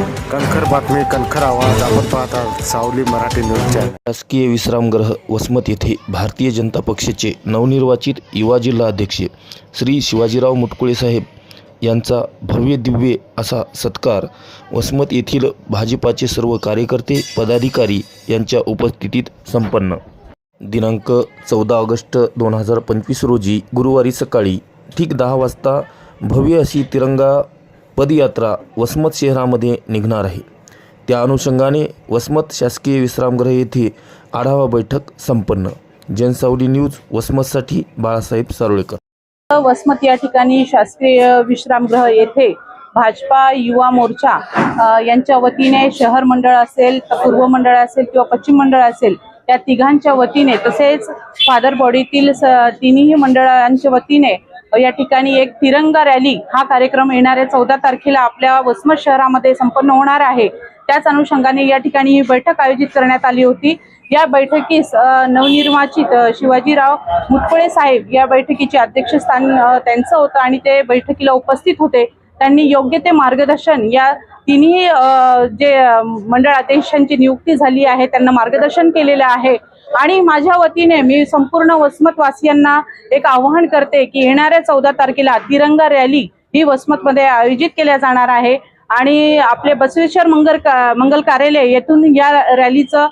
कणखर बातमी, कणखर आवाज. आपण पाहता सावली मराठी न्यूज चॅनल. शासकीय विश्रामगृह वसमत येथे भारतीय जनता पक्षाचे नवनिर्वाचित युवा जिल्हा अध्यक्ष श्री शिवाजीराव मुटकुळे साहेब यांचा भव्य दिव्य असा सत्कार वसमत येथील भाजपाचे सर्व कार्यकर्ते पदाधिकारी यांच्या उपस्थितीत संपन्न. दिनांक 14 ऑगस्ट 2025 रोजी गुरुवारी सकाळी ठीक 10 वाजता भव्य अशी तिरंगा पदयात्रा वसमत शहरामध्ये निघणार आहे. त्या अनुषंगाने वसमत शासकीय विश्रामगृह येथे आढावा बैठक संपन्न. जनसावली न्यूज वसमतसाठी बाळासाहेब सारोळेकर. वसमत या ठिकाणी शासकीय विश्रामगृह येथे भाजपा युवा मोर्चा यांच्या वतीने शहर मंडळ असेल, पूर्व मंडळ असेल किंवा पश्चिम मंडळ असेल, त्या तिघांच्या वतीने तसेच फादर बॉडीतील तिन्ही मंडळांच्या वतीने या ठिकाणी एक तिरंगा रॅली हा कार्यक्रम येणाऱ्या 14 तारखेला आपल्या वसमत शहरामध्ये संपन्न होणार आहे. त्याच अनुषंगाने या ठिकाणी ही बैठक आयोजित करण्यात आली होती. या बैठकीस नवनिर्वाचित शिवाजीराव मुटकुळे साहेब या बैठकीचे अध्यक्षस्थान त्यांचं होतं आणि ते बैठकीला उपस्थित होते. त्यांनी योग्य ते मार्गदर्शन या तिन्ही जे मंडळ अध्यक्षांची नियुक्ती झाली आहे त्यांना मार्गदर्शन केलेलं आहे. आणि माझ्या वतीने मी संपूर्ण वसमतवासियांना एक आवाहन करते की येणाऱ्या 14 तारखेला तिरंगा रॅली ही वसमतमध्ये आयोजित केल्या जाणार आहे आणि आपले बसवेश्वर मंगल कार्यालय येथून या रॅलीचं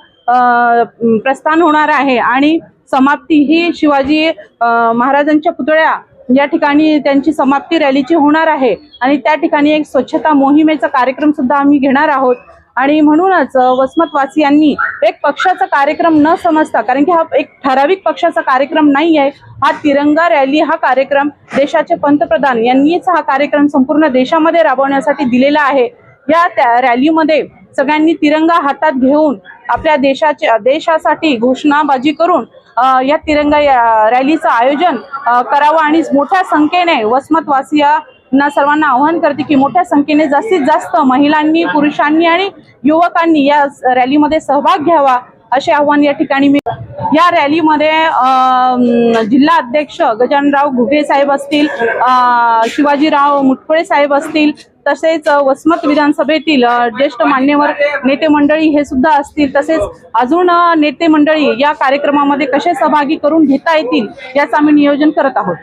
प्रस्थान होणार आहे आणि समाप्ती ही शिवाजी महाराजांच्या पुतळ्या या ठिकाणी त्यांची समाप्ती रॅलीची होणार आहे आणि त्या ठिकाणी एक स्वच्छता मोहिमेचा कार्यक्रम सुद्धा आम्ही घेणार आहोत. आणि म्हणूनच वसमतवासियांनी एक पक्षाचा कार्यक्रम न समजता, कारण की हा एक ठराविक पक्षाचा कार्यक्रम नाही आहे, हा तिरंगा रॅली हा कार्यक्रम देशाचे पंतप्रधान यांनीच हा कार्यक्रम संपूर्ण देशामध्ये राबवण्यासाठी दिलेला आहे. या रॅलीमध्ये सगळ्यांनी तिरंगा हातात घेऊन आपल्या देशासाठी घोषणाबाजी करून या तिरंगा रॅलीचं आयोजन करावं आणि मोठ्या संख्येने वसमतवासियांना सर्वांना आवाहन करते की मोठ्या संख्येने जास्तीत जास्त महिलांनी, पुरुषांनी आणि युवकांनी या रॅलीमध्ये सहभाग घ्यावा असे आवाहन या ठिकाणी मी. या रॅलीमध्ये जिल्हा अध्यक्ष गजाननराव घुगे साहेब असतील, शिवाजीराव मुटकुळे साहेब असतील, तसेच वसमत विधानसभेतील ज्येष्ठ मान्यवर नेते मंडळी हे सुद्धा असतील, तसेच अजून नेते मंडळी या कार्यक्रमामध्ये कसे सहभागी करून घेता येतील याचं आम्ही नियोजन करत आहोत.